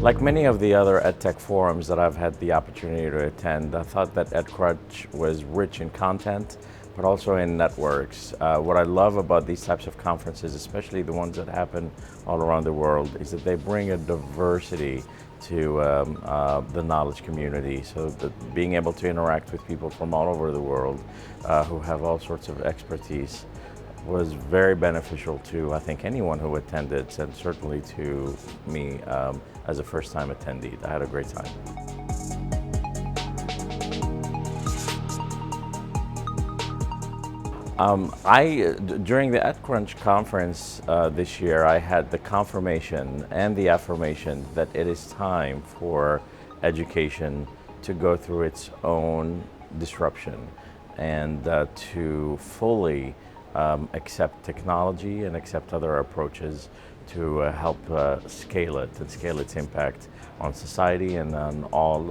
Like many of the other EdTech forums that I've had the opportunity to attend, I thought that EdCrunch was rich in content, but also in networks. What I love about these types of conferences, especially the ones that happen all around the world, is that they bring a diversity to the knowledge community. So that being able to interact with people from all over the world who have all sorts of expertise was very beneficial to, I think, anyone who attended, and certainly to me as a first-time attendee. I had a great time. During the EdCrunch conference this year, I had the confirmation and the affirmation that it is time for education to go through its own disruption and to fully accept technology and accept other approaches to help scale it and scale its impact on society and on all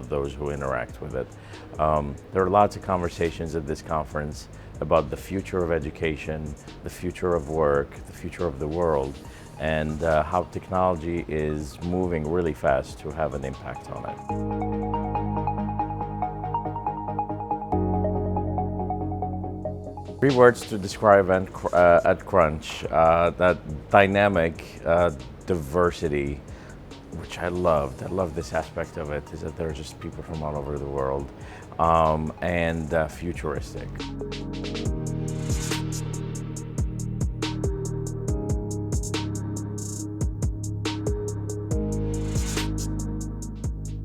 those who interact with it. There are lots of conversations at this conference about the future of education, the future of work, the future of the world, and how technology is moving really fast to have an impact on it. 3 words to describe EdCrunch, that dynamic diversity, which I loved. I love this aspect of it, is that there are just people from all over the world, and futuristic.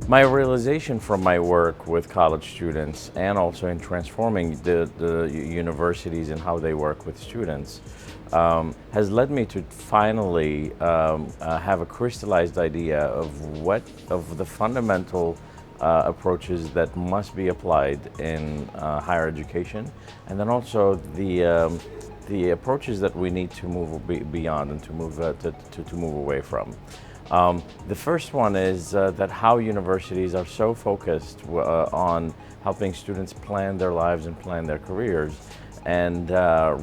My realization from my work with college students and also in transforming the universities and how they work with students has led me to finally have a crystallized idea of the fundamental approaches that must be applied in higher education, and then also the approaches that we need to move beyond and to move away from. The first one is that how universities are so focused on helping students plan their lives and plan their careers, and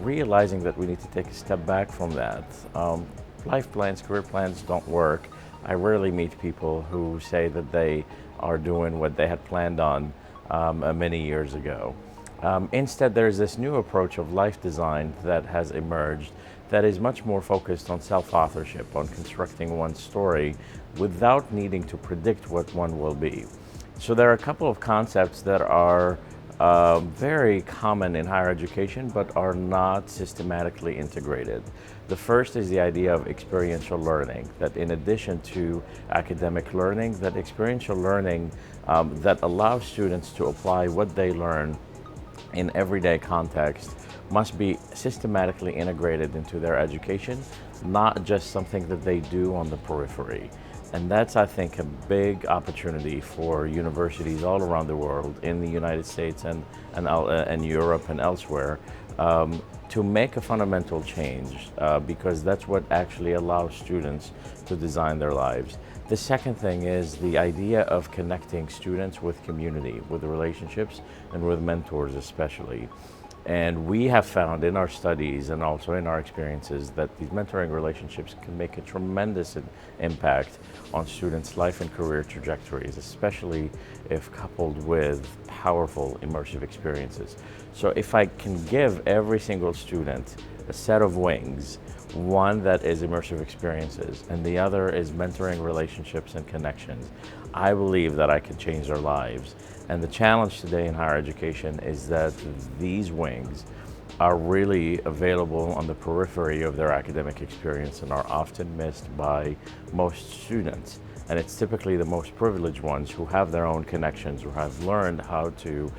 realizing that we need to take a step back from that. Life plans, career plans don't work. I rarely meet people who say that they are doing what they had planned on many years ago. Instead, there's this new approach of life design that has emerged that is much more focused on self-authorship, on constructing one's story without needing to predict what one will be. So there are a couple of concepts that are very common in higher education but are not systematically integrated. The first is the idea of experiential learning, that in addition to academic learning, that experiential learning that allows students to apply what they learn in everyday context must be systematically integrated into their education, not just something that they do on the periphery. And that's, I think, a big opportunity for universities all around the world, in the United States and Europe and elsewhere, to make a fundamental change, because that's what actually allows students to design their lives. The second thing is the idea of connecting students with community, with relationships, and with mentors especially. And we have found in our studies and also in our experiences that these mentoring relationships can make a tremendous impact on students' life and career trajectories, especially if coupled with powerful immersive experiences. So if I can give every single student a set of wings, one that is immersive experiences and the other is mentoring relationships and connections, I believe that I can change their lives. And the challenge today in higher education is that these wings are really available on the periphery of their academic experience and are often missed by most students. And it's typically the most privileged ones who have their own connections, who have learned how to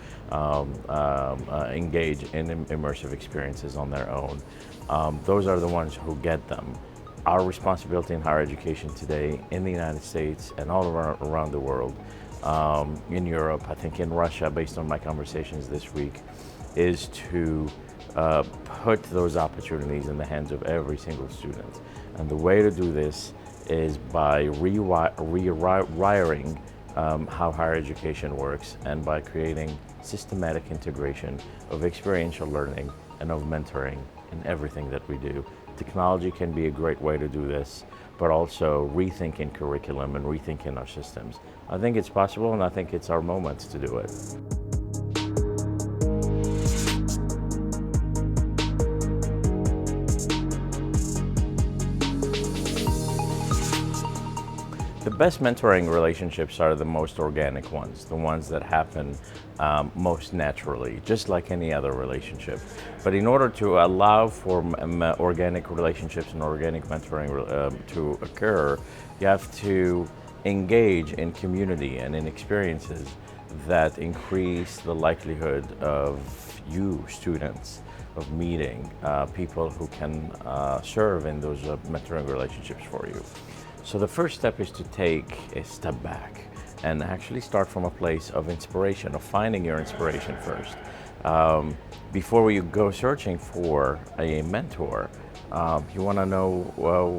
engage in immersive experiences on their own. Those are the ones who get them. Our responsibility in higher education today in the United States and all around the world, in Europe, I think in Russia, based on my conversations this week, is to put those opportunities in the hands of every single student. And the way to do this is by rewiring how higher education works, and by creating systematic integration of experiential learning and of mentoring in everything that we do technology can be a great way to do this, but also rethinking curriculum and rethinking our systems. I think it's possible, and I think it's our moment to do it. The best mentoring relationships are the most organic ones, the ones that happen most naturally, just like any other relationship. But in order to allow for organic relationships and organic mentoring to occur, you have to engage in community and in experiences that increase the likelihood of you, students, of meeting people who can serve in those mentoring relationships for you. So the first step is to take a step back and actually start from a place of inspiration, of finding your inspiration first. Before you go searching for a mentor, you want to know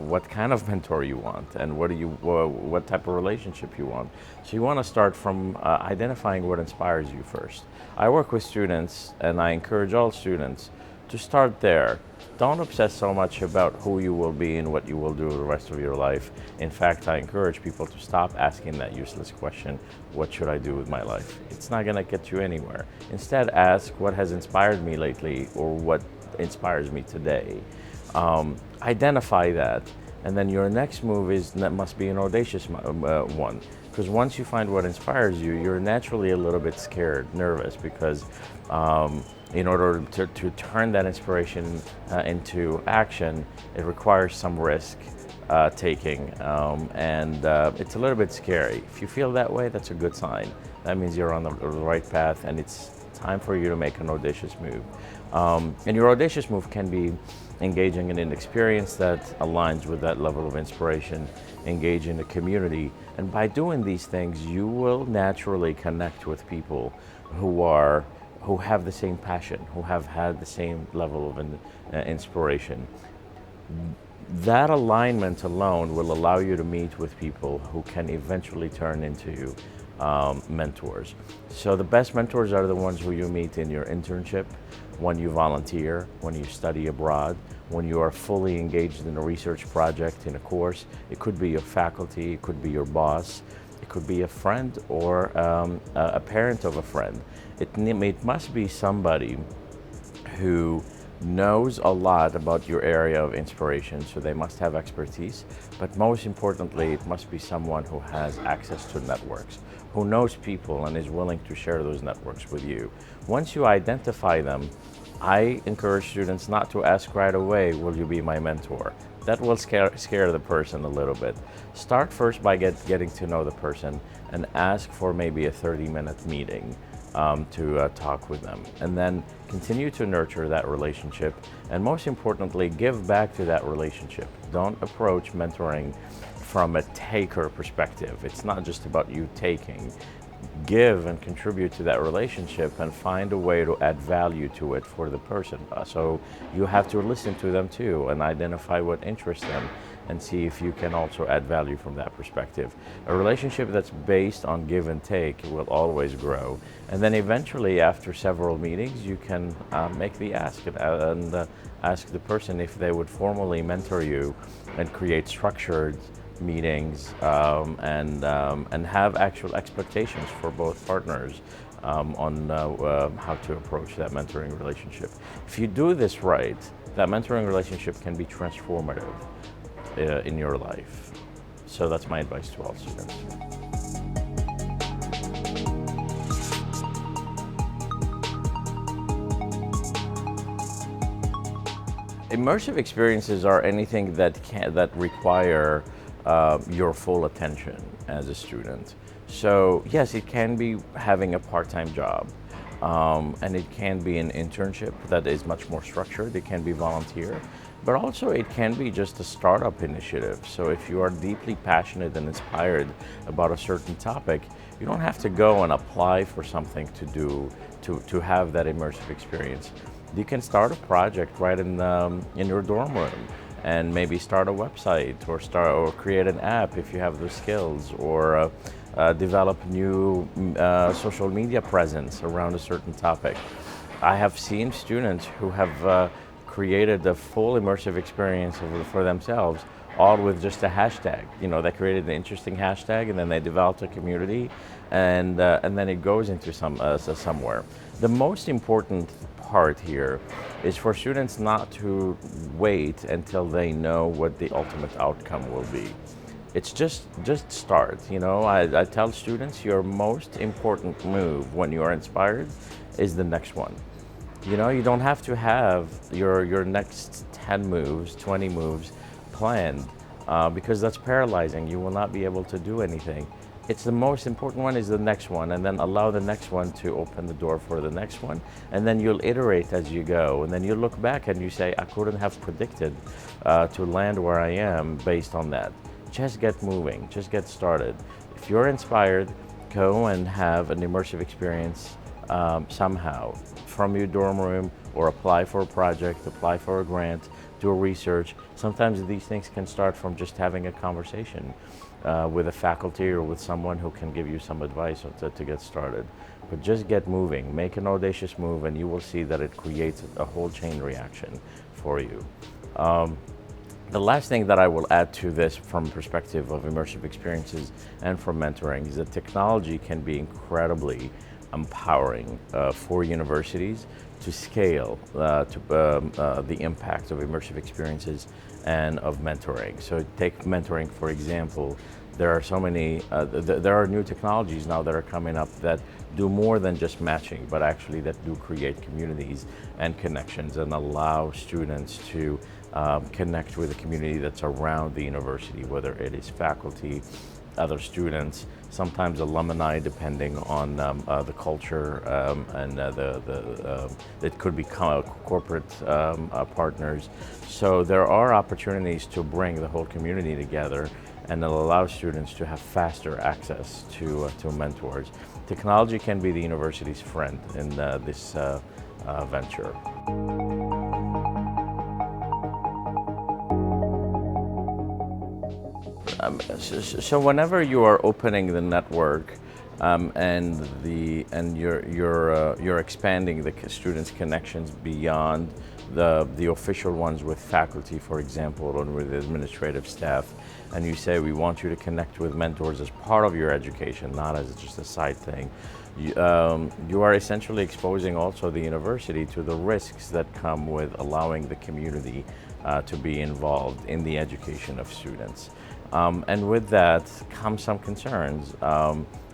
what kind of mentor you want and what type of relationship you want. So you want to start from identifying what inspires you first. I work with students, and I encourage all students to start there. Don't obsess so much about who you will be and what you will do the rest of your life. In fact, I encourage people to stop asking that useless question, what should I do with my life? It's not going to get you anywhere. Instead, ask what has inspired me lately or what inspires me today. Identify that, and then your next move must be an audacious one. Because once you find what inspires you, you're naturally a little bit scared, nervous, because in order to turn that inspiration into action, it requires some risk taking, and it's a little bit scary. If you feel that way, that's a good sign. That means you're on the right path, and it's time for you to make an audacious move. And your audacious move can be engaging in an experience that aligns with that level of inspiration, engage in a community, and by doing these things, you will naturally connect with people who have the same passion, who have had the same level of inspiration. That alignment alone will allow you to meet with people who can eventually turn into mentors. So the best mentors are the ones who you meet in your internship, when you volunteer, when you study abroad, when you are fully engaged in a research project, in a course. It could be your faculty, it could be your boss, it could be a friend or a parent of a friend. It must be somebody who knows a lot about your area of inspiration, so they must have expertise, but most importantly, it must be someone who has access to networks, who knows people and is willing to share those networks with you. Once you identify them, I encourage students not to ask right away, will you be my mentor? That will scare the person a little bit. Start first by getting to know the person and ask for maybe a 30-minute meeting to talk with them, and then continue to nurture that relationship, and most importantly, give back to that relationship. Don't approach mentoring from a taker perspective. It's not just about you taking. Give and contribute to that relationship and find a way to add value to it for the person. So you have to listen to them too and identify what interests them and see if you can also add value from that perspective. A relationship that's based on give and take will always grow. And then eventually, after several meetings, you can make the ask and ask the person if they would formally mentor you and create structured meetings and have actual expectations for both partners on how to approach that mentoring relationship. If you do this right, that mentoring relationship can be transformative in your life. So that's my advice to all students. Immersive experiences are anything that require your full attention as a student. So yes, it can be having a part-time job, and it can be an internship that is much more structured. It can be volunteer, but also it can be just a startup initiative. So if you are deeply passionate and inspired about a certain topic, you don't have to go and apply for something to do to have that immersive experience. You can start a project right in your dorm room, and maybe start a website or create an app if you have those skills, or develop new social media presence around a certain topic. I have seen students who have created a full immersive experience for themselves, all with just a hashtag. You know, they created an interesting hashtag, and then they developed a community, and then it goes into somewhere. The most important part here is for students not to wait until they know what the ultimate outcome will be. It's just start. You know, I tell students your most important move when you are inspired is the next one. You know, you don't have to have your next 10 moves, 20 moves planned because that's paralyzing. You will not be able to do anything. It's the most important one is the next one, and then allow the next one to open the door for the next one, and then you'll iterate as you go, and then you look back and you say, I couldn't have predicted to land where I am based on that. Just get moving, just get started. If you're inspired, go and have an immersive experience somehow from your dorm room, or apply for a project, apply for a grant, do a research. Sometimes these things can start from just having a conversation with a faculty or with someone who can give you some advice to get started. But just get moving, make an audacious move, and you will see that it creates a whole chain reaction for you. The last thing that I will add to this from perspective of immersive experiences and from mentoring is that technology can be incredibly empowering for universities to scale the impact of immersive experiences and of mentoring. So take mentoring, for example. There are so many, there are new technologies now that are coming up that do more than just matching, but actually that do create communities and connections and allow students to connect with the community that's around the university, whether it is faculty, other students, sometimes alumni, depending on the culture, and it could be corporate partners. So there are opportunities to bring the whole community together, and it'll allow students to have faster access to mentors. Technology can be the university's friend in this venture. So whenever you are opening the network and you're expanding the students' connections beyond the official ones with faculty, for example, or with administrative staff, and you say we want you to connect with mentors as part of your education, not as just a side thing, you are essentially exposing also the university to the risks that come with allowing the community to be involved in the education of students. And with that come some concerns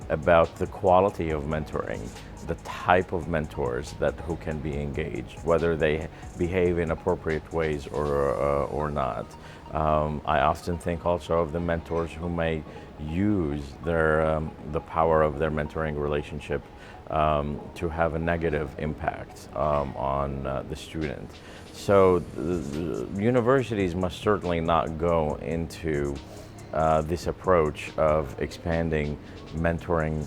about the quality of mentoring, the type of mentors who can be engaged, whether they behave in appropriate ways or not. I often think also of the mentors who may use the power of their mentoring relationship to have a negative impact on the student. So the universities must certainly not go into this approach of expanding mentoring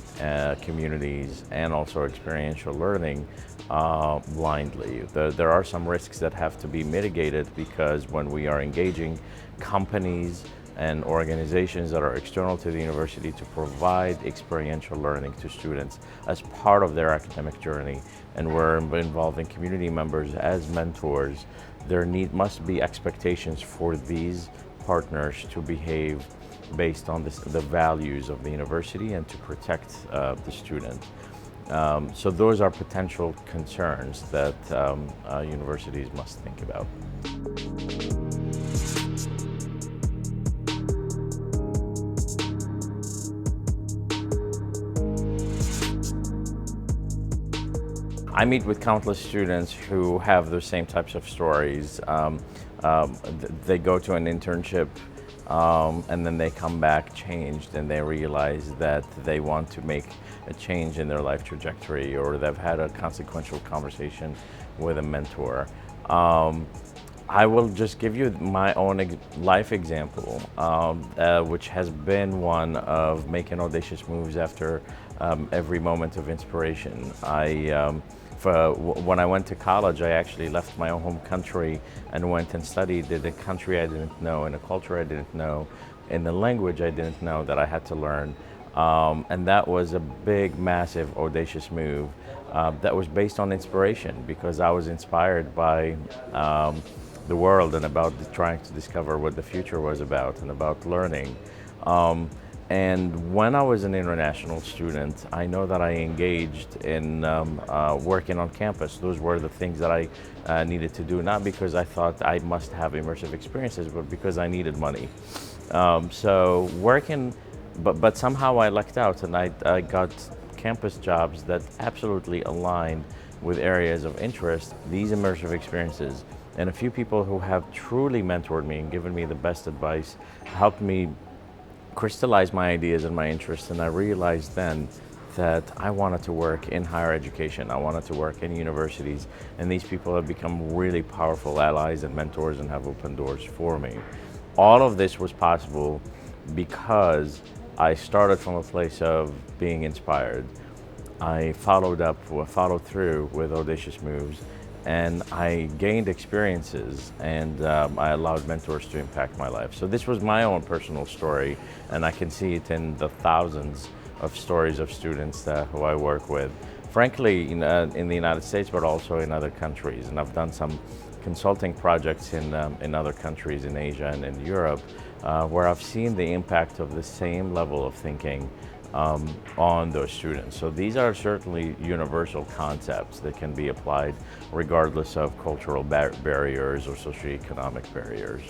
communities and also experiential learning blindly. There are some risks that have to be mitigated, because when we are engaging companies and organizations that are external to the university to provide experiential learning to students as part of their academic journey, and we're involving community members as mentors, there must be expectations for these partners to behave based on the values of the university and to protect the student. So those are potential concerns that universities must think about. I meet with countless students who have the same types of stories. They go to an internship and then they come back changed, and they realize that they want to make a change in their life trajectory, or they've had a consequential conversation with a mentor. I will just give you my own life example, which has been one of making audacious moves after every moment of inspiration. When I went to college, I actually left my own home country and went and studied in a country I didn't know, in a culture I didn't know, in the language I didn't know that I had to learn. And that was a big, massive, audacious move that was based on inspiration because I was inspired by the world and about trying to discover what the future was about and about learning. Um, and when I was an international student, I know that I engaged in working on campus. Those were the things that I needed to do, not because I thought I must have immersive experiences, but because I needed money. So working, but somehow I lucked out and I got campus jobs that absolutely aligned with areas of interest, these immersive experiences. And a few people who have truly mentored me and given me the best advice helped me crystallize my ideas and my interests. And I realized then that I wanted to work in higher education. I wanted to work in universities. And these people have become really powerful allies and mentors and have opened doors for me. All of this was possible because I started from a place of being inspired. I followed through with audacious moves, and I gained experiences, and I allowed mentors to impact my life. So this was my own personal story, and I can see it in the thousands of stories of students who I work with. Frankly, in the United States, but also in other countries. And I've done some consulting projects in other countries in Asia and in Europe, where I've seen the impact of the same level of thinking on those students. So these are certainly universal concepts that can be applied regardless of cultural barriers or socioeconomic barriers.